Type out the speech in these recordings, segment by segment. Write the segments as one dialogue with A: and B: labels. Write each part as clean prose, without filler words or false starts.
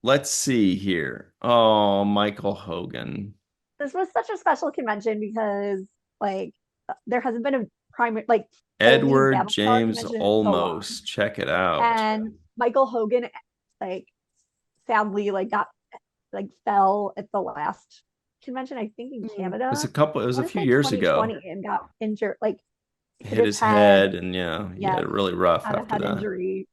A: Let's see here. Oh, Michael Hogan.
B: This was such a special convention because like there hasn't been a primary like only
A: Edward
B: Battlestar
A: James
B: convention in so long.
A: Olmos. Check it out.
B: And Michael Hogan like sadly got fell at the last convention, I think in Canada.
A: It
B: I
A: was a
B: want to
A: few
B: say
A: years
B: 2020
A: ago.
B: and got injured, like hit
A: Hit
B: his
A: his
B: head.
A: head and yeah, he had
B: Yes,
A: it really rough
B: had a
A: after
B: head
A: that.
B: injury.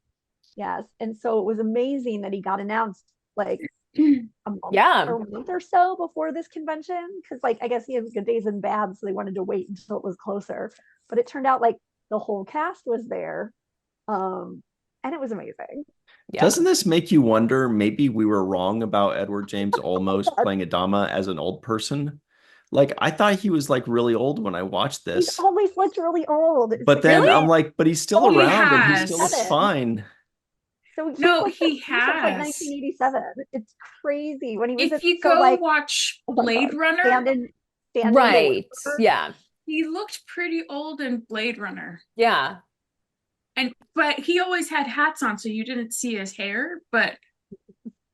B: Yes. And so it was amazing that he got announced like
C: Yeah.
B: a month or so before this convention. Cause I guess he has good days and bad. So they wanted to wait until it was closer. But it turned out the whole cast was there. Um, and it was amazing.
C: Yeah.
A: Doesn't this make you wonder, maybe we were wrong about Edward James Olmos playing Adama as an old person? Like I thought he was like really old when I watched
B: He's
A: this.
B: always looked really old. It's
A: But
B: like
A: then I'm
C: Really?
A: like, but he's still
B: so
D: He
A: around and he still looks
D: has.
B: 87.
A: fine.
B: So he's
D: No,
B: looked the
D: he
B: same since
D: has.
B: 1987. It's crazy when he was
D: If
B: at
D: you
B: so
D: go watch
B: oh my
D: Blade
B: god,
D: Runner,
B: stand in
C: Right.
B: deliver.
C: Yeah.
D: he looked pretty old in Blade Runner.
C: Yeah.
D: And but he always had hats on, so you didn't see his hair. But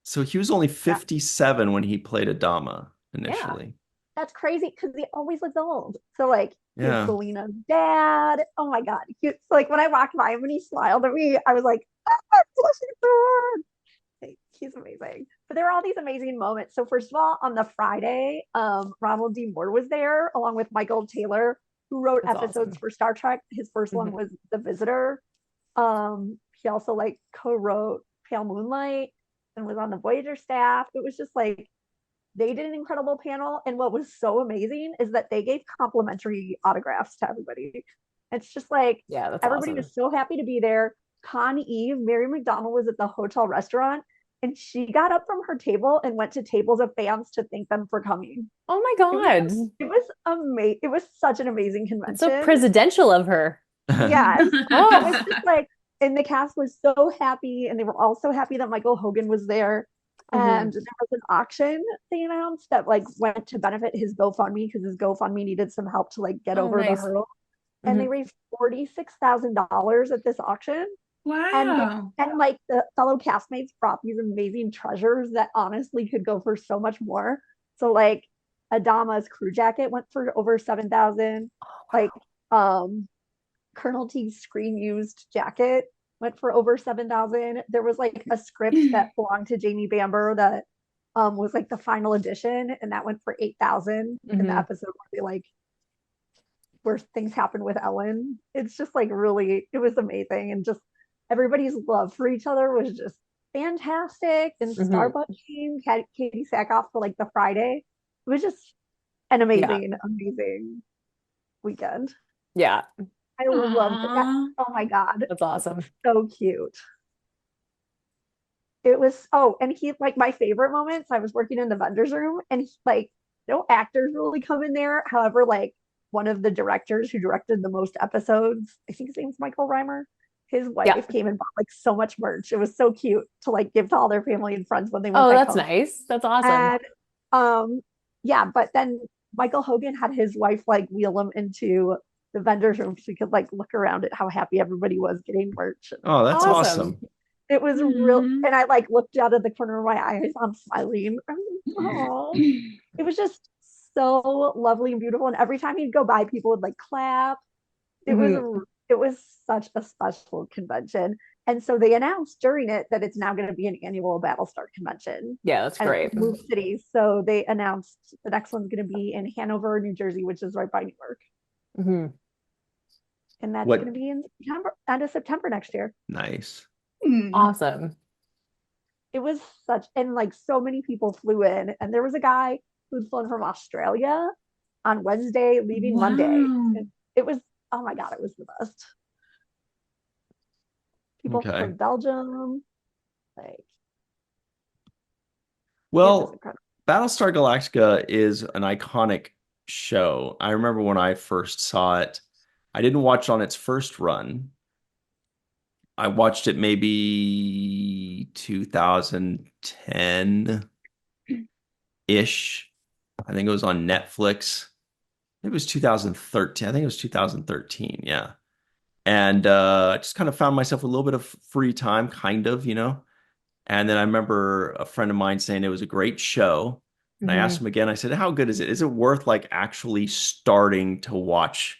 A: So he was only
B: Yeah,
A: 57 when he played Adama
C: Yeah.
A: initially.
B: that's crazy because he always looks old. So he was
A: Yeah.
B: Selena's dad. Oh my god, so, when I walked by him and he smiled at me, I was like, ah, he's amazing. But there are all these amazing moments. So first of all, on the Friday, Ronald D. Moore was there along with Michael Taylor, who wrote
C: That's
B: episodes
C: awesome.
B: for Star Trek. His first one
C: Hmm.
B: was The Visitor. He also co-wrote Pale Moonlight and was on the Voyager staff. It was just they did an incredible panel. And what was so amazing is that they gave complimentary autographs to everybody. It's just
C: Yeah, that's
B: everybody
C: awesome.
B: was so happy to be there. Con Eve, Mary McDonald was at the hotel restaurant and she got up from her table and went to tables of fans to thank them for coming.
C: Oh my
B: It was
C: God.
B: it was amazing. It was such an amazing
C: It's so
B: convention.
C: presidential of her.
B: Yes. It was
C: Oh.
B: just and the cast was so happy, and they were all so happy that Michael Hogan was there. And
C: Hmm.
B: there was an auction they announced that went to benefit his GoFundMe because his GoFundMe needed some help to get
C: Oh,
B: over the
C: nice.
B: hurdle. And
C: Hmm.
B: they raised $46,000 at this auction. And
D: wow.
B: the fellow castmates brought these amazing treasures that honestly could go for so much more. So Adama's crew jacket went for over 7,000. Like um Colonel T's screen used jacket went for over 7,000. There was a script that belonged to Jamie Bamber that was the final edition, and that went for 8,000 in the
C: Hmm.
B: episode where things happen with Ellen. It's just really, it was amazing. And just everybody's love for each other was just fantastic. And
C: Hmm.
B: Starbucks came, had Katie Sackhoff for the Friday. It was just an
C: Yeah.
B: amazing, amazing weekend.
C: Yeah.
B: I loved that.
D: Aww.
B: Oh my God.
C: That's awesome.
B: So cute. It was, oh, and he, my favorite moments, I was working in the vendor's room and no actors really come in there. However, one of the directors who directed the most episodes, I think his name's Michael Reimer, his
C: Yeah.
B: wife came and bought so much merch. It was so cute to give to all their family and friends when they went
C: Oh,
B: back
C: that's
B: home.
C: nice. That's awesome.
B: And yeah, but then Michael Hogan had his wife wheel him into the vendor's room so he could look around at how happy everybody was getting merch.
A: Oh, that's
C: Awesome.
A: awesome.
B: It was real,
D: Mhm.
B: and I looked out of the corner of my eyes. I'm smiling. Oh, it was just so lovely and beautiful. And every time he'd go by, people would clap. It was
C: Hmm.
B: it was such a special convention. And so they announced during it that it's now going to be an annual Battlestar convention,
C: Yeah, that's
B: and
C: great.
B: it's moved cities. So they announced the next one's going to be in Hanover, New Jersey, which is right by New York,
C: Hmm.
B: and that's going
A: What?
B: to be in September, end of September next year.
A: Nice.
D: Mm.
C: Awesome.
B: It was such, and so many people flew in, and there was a guy who'd flown from Australia on Wednesday leaving Monday.
D: Wow.
B: It was, oh my god, it was the best. People
A: Okay.
B: from Belgium, like it was
A: Well,
B: incredible.
A: Battlestar Galactica is an iconic show. I remember when I first saw it, I didn't watch it on its first run. I watched it maybe 2010-ish. I think it was on Netflix. It was 2013. I think it was 2013. Yeah. And I just kind of found myself a little bit of free time, kind of, And then I remember a friend of mine saying it was a great show. And I asked him again, I said, how good is it? Is it worth like actually starting to watch?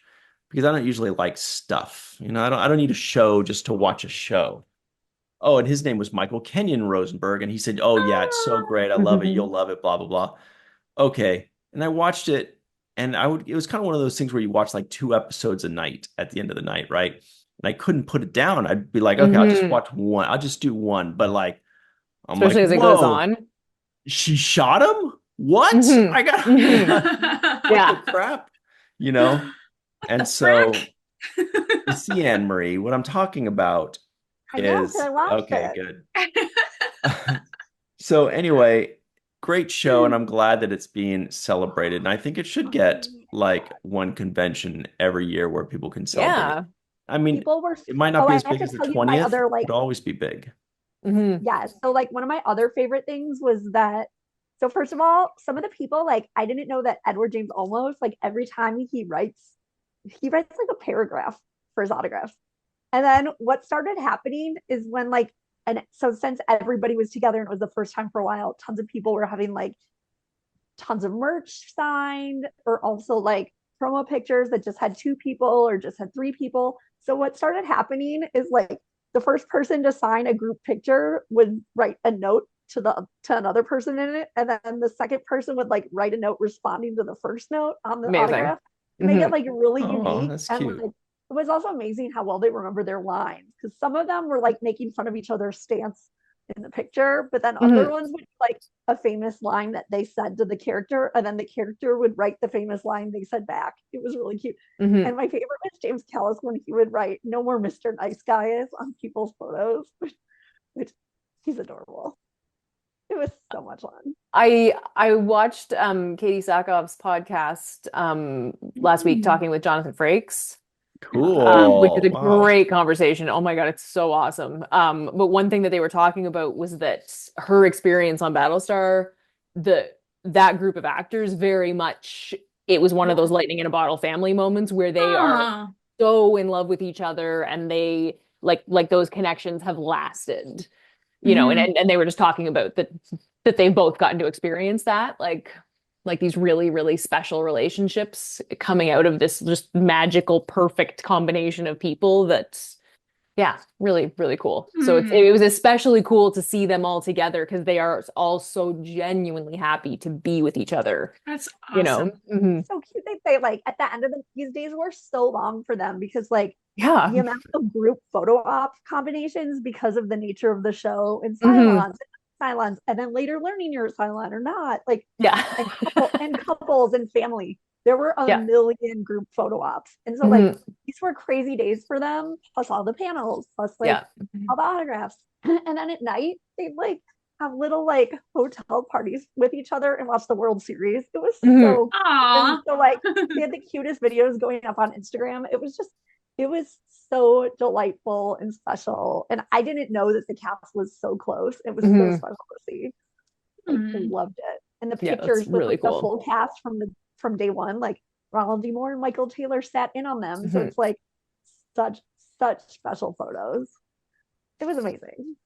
A: Because I don't usually like stuff. I don't need a show just to watch a show. Oh, and his name was Michael Kenyon Rosenberg. And he said, oh, yeah, it's so great. I love it.
C: Mm-hmm.
A: You'll love it, blah, blah, blah. Okay. And I watched it. And it was kind of one of those things where you watch like 2 episodes a night at the end of the night, right? And I couldn't put it down. I'd be like, okay, I'll just watch one. I'll just do one. But like, I'm like,
C: Especially as it goes
A: whoa,
C: on.
A: she shot him? What?
C: Mhm.
A: I got
C: Mhm.
A: what
C: Yeah.
A: the crap? You know? And so you see, Anne Marie, what I'm talking about
B: I know because
A: is
B: I watched
A: okay,
B: it.
A: good. So anyway, great show, and I'm glad that it's being celebrated. And I think it should get like one convention every year where people can celebrate it.
C: Yeah.
A: I mean,
B: People were,
A: it might not
B: oh,
A: be
B: I
A: as
B: have
A: big
B: to
A: as the
B: tell you my
A: 20th,
B: other
A: but
B: like,
A: it'll always be big.
C: Hmm.
B: yeah. So like one of my other favorite things was that, so first of all, some of the people, like I didn't know that Edward James Olmos, like every time he writes like a paragraph for his autographs. And then what started happening is when like, and so since everybody was together and it was the first time for a while, tons of people were having like tons of merch signed, or also like promo pictures that just had 2 people or just had 3 people. So what started happening is like the first person to sign a group picture would write a note to another person in it, and then the second person would like write a note responding to the first note on the
C: Amazing.
B: autograph to make
C: Hmm.
B: it like really
A: Oh,
B: unique.
A: that's
B: And
A: cute.
B: like it was also amazing how well they remember their lines, because some of them were like making fun of each other's stance in the picture, but then other
C: Hmm.
B: ones would like a famous line that they said to the character, and then the character would write the famous line they said back. It was really cute.
C: Hmm.
B: And my favorite was James Callis when he would write "No more Mr. Nice Guy" is on people's photos, which he's adorable. It was so much fun.
C: I watched Katie Sackhoff's podcast last week
D: Mm.
C: talking with Jonathan Frakes. Which is
A: Cool.
C: a
A: Wow.
C: great conversation. Oh my God, it's so awesome. But one thing that they were talking about was that her experience on Battlestar, the that group of actors very much, it was one of those
B: Yeah.
C: lightning in a bottle family moments where they are
D: Aw.
C: so in love with each other, and they like those connections have lasted, and,
D: Mhm.
C: and they were just talking about that they've both gotten to experience that, like these really, really special relationships coming out of this just magical, perfect combination of people that's, yeah, really, really cool. So it was especially cool to see them all together because they are all so genuinely happy to be with each other,
D: That's
C: you know?
D: awesome.
C: Hmm.
B: So cute. They say like at the end of these days were so long for them, because like
C: Yeah.
B: the amount of group photo op combinations, because of the nature of the show, and
C: Hmm.
B: Cylons, and then later learning you're a Cylon or not, like,
C: Yeah.
B: and couples and family. There were a
C: Yeah.
B: million group photo ops. And so like
C: Hmm.
B: these were crazy days for them, plus all the panels, plus like
C: Yeah.
B: all the autographs. And then at night they'd like have little like hotel parties with each other and watch the World Series. It was
C: Hmm.
B: so cute. And
D: Aw.
B: so like they had the cutest videos going up on Instagram. It was so delightful and special. And I didn't know that the cast was so close. It was so
C: Hmm.
B: special to see. Like I
D: Mm.
B: loved it. And the
C: Yeah, that's
B: pictures with
C: really
B: like the
C: cool.
B: full cast from day one, like Ronald D. Moore and Michael Taylor sat in on them. So
C: Hmm.
B: it's like such such special photos. It was amazing.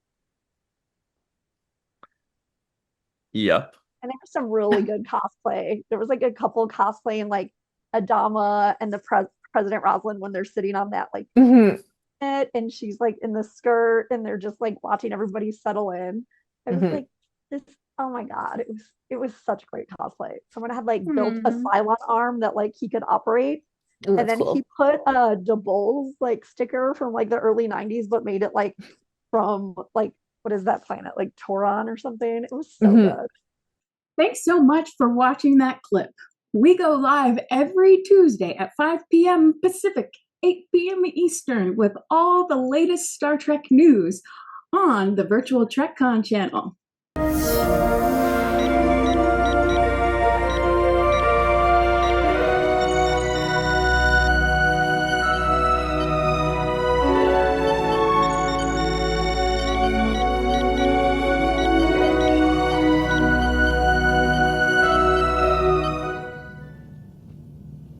A: Yep.
B: And there was some really good cosplay. There was like a couple cosplaying like Adama and the President Rosalind when they're sitting on that like
C: Hmm.
B: it, and she's like in the skirt and they're just like watching everybody settle in. I was
C: Hmm.
B: like, this, oh my God, it was such great cosplay. Someone had like built a
D: Mm.
B: Cylon arm that like he could operate.
C: Ooh,
B: And
C: that's
B: then he
C: cool.
B: put a DeBoles like sticker from like the early 90s, but made it like from like, what is that planet? Like Toron or something. It was so
C: Hmm.
B: good.
E: Thanks so much for watching that clip. We go live every Tuesday at 5 p.m. Pacific, 8 p.m. Eastern with all the latest Star Trek news on the virtual TrekCon channel.